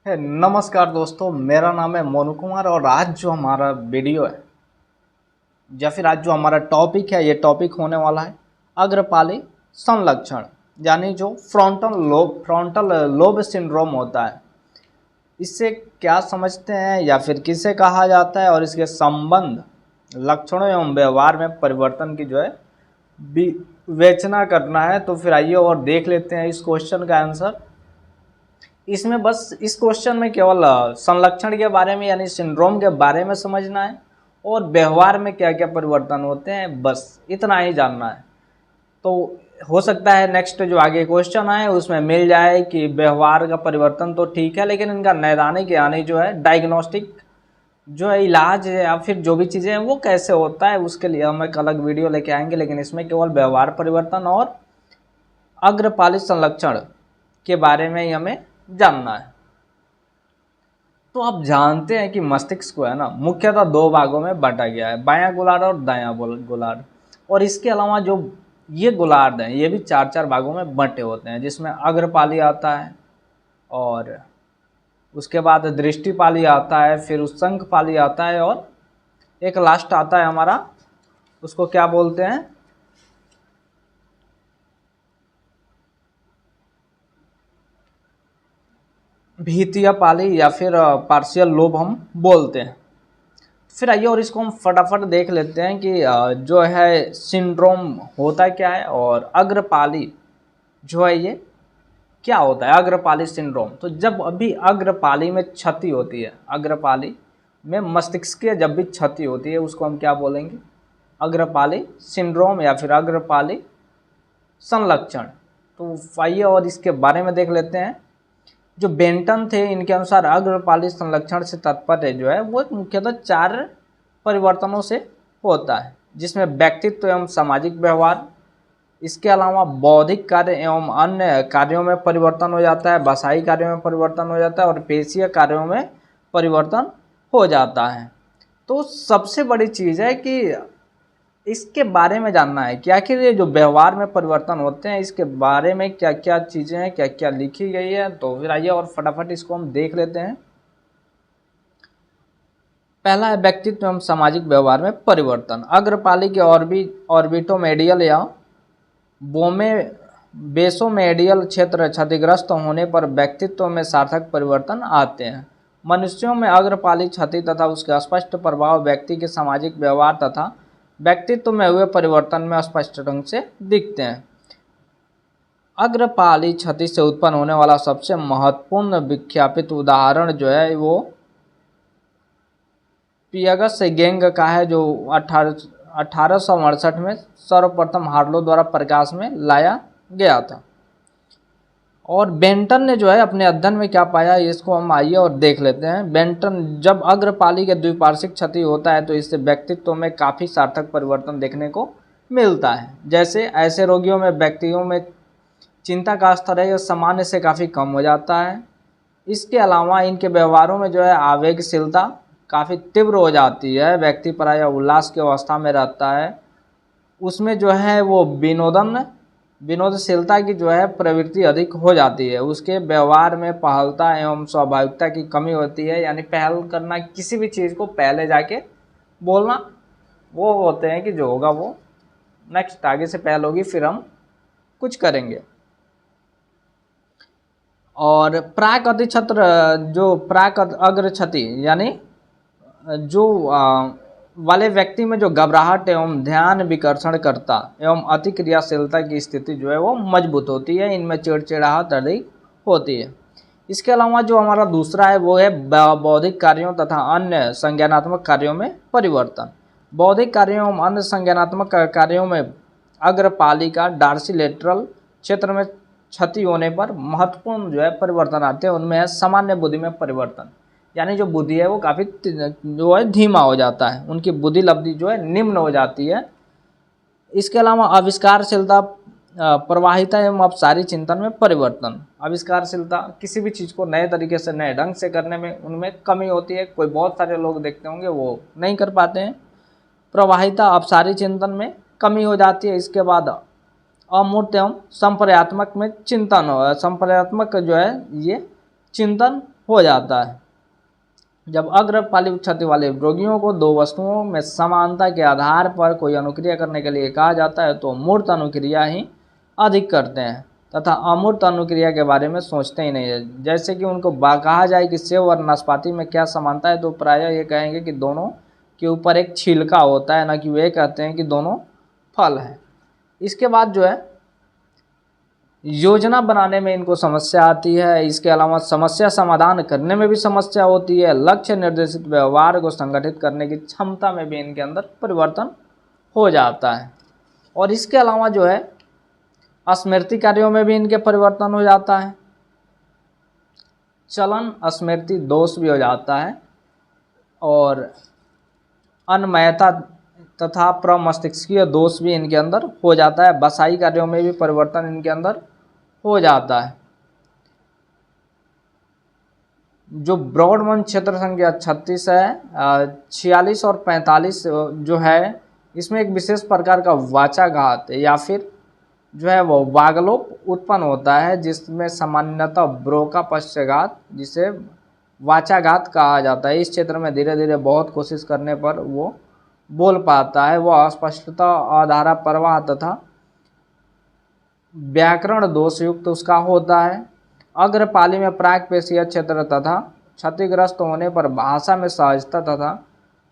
नमस्कार दोस्तों, मेरा नाम है मोनू कुमार और आज जो हमारा वीडियो है या फिर आज जो हमारा टॉपिक है, ये टॉपिक होने वाला है अग्रपाली संलक्षण, यानी जो फ्रंटल लोब सिंड्रोम होता है। इससे क्या समझते हैं या फिर किसे कहा जाता है और इसके संबंध, लक्षणों एवं व्यवहार में परिवर्तन की जो है विवेचना करना है। तो फिर आइए और देख लेते हैं इस क्वेश्चन का आंसर। इसमें बस इस क्वेश्चन में केवल संलक्षण के बारे में यानी सिंड्रोम के बारे में समझना है और व्यवहार में क्या क्या परिवर्तन होते हैं, बस इतना ही जानना है। तो हो सकता है नेक्स्ट जो आगे क्वेश्चन आए उसमें मिल जाए कि व्यवहार का परिवर्तन तो ठीक है, लेकिन इनका नैदानिक यानी जो है डायग्नोस्टिक जो है इलाज है या फिर जो भी चीज़ें हैं वो कैसे होता है, उसके लिए हम एक अलग वीडियो लेके आएंगे। लेकिन इसमें केवल व्यवहार परिवर्तन और अग्रपाली संलक्षण के बारे में ही हमें जानना है। तो आप जानते हैं कि मस्तिष्क को है ना मुख्यतः दो भागों में बांटा गया है, बायां गोलार्ध और दायां गोलार्ध। और इसके अलावा जो ये गोलार्ध हैं ये भी चार चार भागों में बंटे होते हैं, जिसमें अग्रपाली आता है और उसके बाद दृष्टिपाली आता है, फिर उशंखपाली आता है और एक लास्ट आता है हमारा, उसको क्या बोलते हैं, भीतिया पाली या फिर पार्शियल लोब हम बोलते हैं। फिर आइए और इसको हम फटाफट देख लेते हैं कि जो है सिंड्रोम होता क्या है और अग्रपाली जो है ये क्या होता है, अग्रपाली सिंड्रोम। तो जब अभी अग्रपाली में क्षति होती है, अग्रपाली में मस्तिष्क की जब भी क्षति होती है उसको हम क्या बोलेंगे, अग्रपाली सिंड्रोम या फिर अग्रपाली संलक्षण। तो आइए और इसके बारे में देख लेते हैं। जो बेंटन थे इनके अनुसार अग्रपाली संलक्षण से तात्पर्य जो है वो मुख्यतः चार परिवर्तनों से होता है, जिसमें व्यक्तित्व एवं सामाजिक व्यवहार, इसके अलावा बौद्धिक कार्य एवं अन्य कार्यों में परिवर्तन हो जाता है, भाषाई कार्यों में परिवर्तन हो जाता है और पेशीय कार्यों में परिवर्तन हो जाता है। तो सबसे बड़ी चीज़ है कि इसके बारे में जानना है कि आखिर ये जो व्यवहार में परिवर्तन होते हैं इसके बारे में क्या क्या चीज़ें हैं, क्या क्या लिखी गई है। तो फिर आइए और फटाफट इसको हम देख लेते हैं। पहला है व्यक्तित्व एवं सामाजिक व्यवहार में परिवर्तन। अग्रपाली के ऑर्बिटोमेडियल या बेसोमेडियल क्षेत्र क्षतिग्रस्त होने पर व्यक्तित्व में सार्थक परिवर्तन आते हैं। मनुष्यों में अग्रपाली क्षति तथा उसके स्पष्ट प्रभाव व्यक्ति के सामाजिक व्यवहार तथा व्यक्तित्व में हुए परिवर्तन में स्पष्ट ढंग से दिखते हैं। अग्रपाली क्षति से उत्पन्न होने वाला सबसे महत्वपूर्ण विख्यापित उदाहरण जो है वो पियागस गैंग का है, जो 1868 में सर्वप्रथम हार्लो द्वारा प्रकाश में लाया गया था। और बेंटन ने जो है अपने अध्ययन में क्या पाया, इसको हम आइए और देख लेते हैं। बेंटन, जब अग्रपाली के द्विपार्श्विक क्षति होता है तो इससे व्यक्तित्व में काफ़ी सार्थक परिवर्तन देखने को मिलता है। जैसे ऐसे रोगियों में व्यक्तियों में चिंता का स्तर है सामान्य से काफ़ी कम हो जाता है। इसके अलावा इनके व्यवहारों में जो है आवेगशीलता काफ़ी तीव्र हो जाती है, व्यक्ति प्रायः उल्लास की अवस्था में रहता है, उसमें जो है वो विनोदशीलता की जो है प्रवृत्ति अधिक हो जाती है, उसके व्यवहार में पहलता एवं स्वाभाविकता की कमी होती है, यानी पहल करना, किसी भी चीज़ को पहले जाके बोलना, वो होते हैं कि जो होगा वो नेक्स्ट आगे से पहल होगी फिर हम कुछ करेंगे। और प्राक अधिक्षत्र, जो प्राक अग्र क्षति यानी जो वाले व्यक्ति में जो घबराहट एवं ध्यान विकर्षण करता एवं अति क्रियाशीलता की स्थिति जो है वो मजबूत होती है, इनमें चिड़चिड़ाहट अधिक होती है। इसके अलावा जो हमारा दूसरा है वो है बौद्धिक कार्यों तथा अन्य संज्ञानात्मक कार्यों में परिवर्तन। बौद्धिक कार्यों एवं अन्य संज्ञानात्मक कार्यों में अग्रपाली का डार्सिलेटरल क्षेत्र में क्षति होने पर महत्वपूर्ण जो है परिवर्तन आते हैं। उनमें है सामान्य बुद्धि में परिवर्तन, यानी जो बुद्धि है वो काफ़ी जो है धीमा हो जाता है, उनकी बुद्धि लब्धि जो है निम्न हो जाती है। इसके अलावा आविष्कारशीलता, प्रवाहिता एवं अपसारी चिंतन में परिवर्तन। आविष्कारशीलता, किसी भी चीज़ को नए तरीके से नए ढंग से करने में उनमें कमी होती है, कोई बहुत सारे लोग देखते होंगे वो नहीं कर पाते हैं। प्रवाहिता, अपसारी चिंतन में कमी हो जाती है। इसके बाद अमूर्त एवं संप्रयात्मक में चिंतन, संप्रयात्मक जो है ये चिंतन हो जाता है। जब अग्रपाली क्षति वाले रोगियों को दो वस्तुओं में समानता के आधार पर कोई अनुक्रिया करने के लिए कहा जाता है तो मूर्त अनुक्रिया ही अधिक करते हैं तथा अमूर्त अनुक्रिया के बारे में सोचते ही नहीं है। जैसे कि उनको कहा जाए कि सेब और नाशपाती में क्या समानता है तो प्रायः ये कहेंगे कि दोनों के ऊपर एक छिलका होता है, ना कि वे कहते हैं कि दोनों फल हैं। इसके बाद जो है योजना बनाने में इनको समस्या आती है। इसके अलावा समस्या समाधान करने में भी समस्या होती है। लक्ष्य निर्देशित व्यवहार को संगठित करने की क्षमता में भी इनके अंदर परिवर्तन हो जाता है। और इसके अलावा जो है स्मृति कार्यों में भी इनके परिवर्तन हो जाता है। चलन स्मृति दोष भी हो जाता है और अनमयता तथा प्रमस्तिष्कीय दोष भी इनके अंदर हो जाता है। बसाई कार्यों में भी परिवर्तन इनके अंदर हो जाता है। जो ब्रॉडमन क्षेत्र संख्या 36 है, 46 और 45 जो है इसमें एक विशेष प्रकार का वाचाघात या फिर जो है वो वागलोप उत्पन्न होता है, जिसमें सामान्यतः ब्रोका पश्चाघात जिसे वाचाघात कहा जाता है। इस क्षेत्र में धीरे धीरे बहुत कोशिश करने पर वो बोल पाता है। वह अस्पष्टता, अधारा प्रवाह तथा व्याकरण दोष युक्त उसका होता है। अग्रपाली में प्राकपेशीय क्षेत्र तथा क्षतिग्रस्त होने पर भाषा में सहजता तथा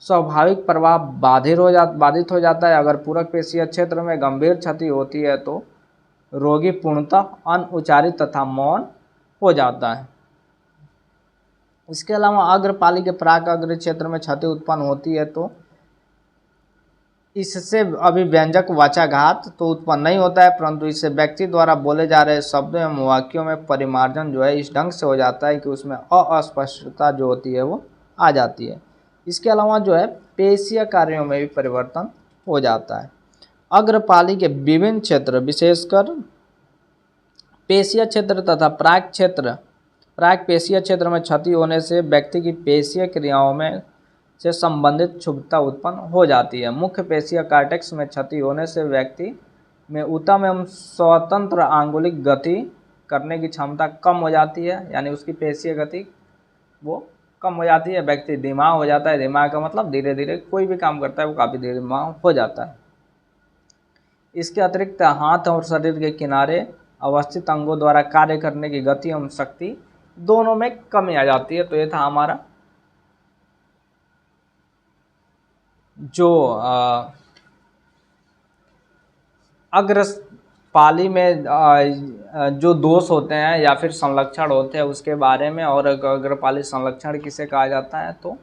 स्वाभाविक प्रवाह बाधित हो जाता है। अगर पूरक पेशीय क्षेत्र में गंभीर क्षति होती है तो रोगी पूर्णतः अनुच्चारित तथा मौन हो जाता है। इसके अलावा अग्रपाली के प्राक अग्र क्षेत्र में क्षति उत्पन्न होती है तो इससे अभिव्यंजक वाचाघात तो उत्पन्न नहीं होता है, परंतु इससे व्यक्ति द्वारा बोले जा रहे शब्दों एवं वाक्यों में परिमार्जन जो है इस ढंग से हो जाता है कि उसमें अस्पष्टता जो होती है वो आ जाती है। इसके अलावा जो है पेशीय कार्यों में भी परिवर्तन हो जाता है। अग्रपाली के विभिन्न क्षेत्र विशेषकर पेशीय क्षेत्र तथा प्राक पेशीय क्षेत्र में क्षति होने से व्यक्ति की पेशीय क्रियाओं में से संबंधित क्षुब्धता उत्पन्न हो जाती है। मुख्य पेशीय कार्टेक्स में क्षति होने से व्यक्ति में उत्तम एवं स्वतंत्र आंगुलिक गति करने की क्षमता कम हो जाती है, यानी उसकी पेशीय गति वो कम हो जाती है। व्यक्ति दिमाग हो जाता है। दिमाग का मतलब धीरे धीरे कोई भी काम करता है वो काफ़ी धीरे दिमाग हो जाता है। इसके अतिरिक्त हाथ और शरीर के किनारे अवस्थित अंगों द्वारा कार्य करने की गति एवं शक्ति दोनों में कमी आ जाती है। तो ये था हमारा जो अग्रपाली में जो दोष होते हैं या फिर संलक्षण होते हैं उसके बारे में। और अग्रपाली संलक्षण किसे कहा जाता है तो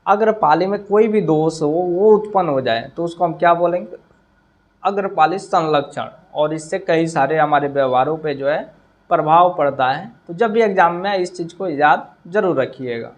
अग्रपाली में कोई भी दोष हो वो उत्पन्न हो जाए तो उसको हम क्या बोलेंगे, अग्रपाली संलक्षण। और इससे कई सारे हमारे व्यवहारों पे जो है प्रभाव पड़ता है। तो जब भी एग्जाम में इस चीज़ को याद जरूर रखिएगा।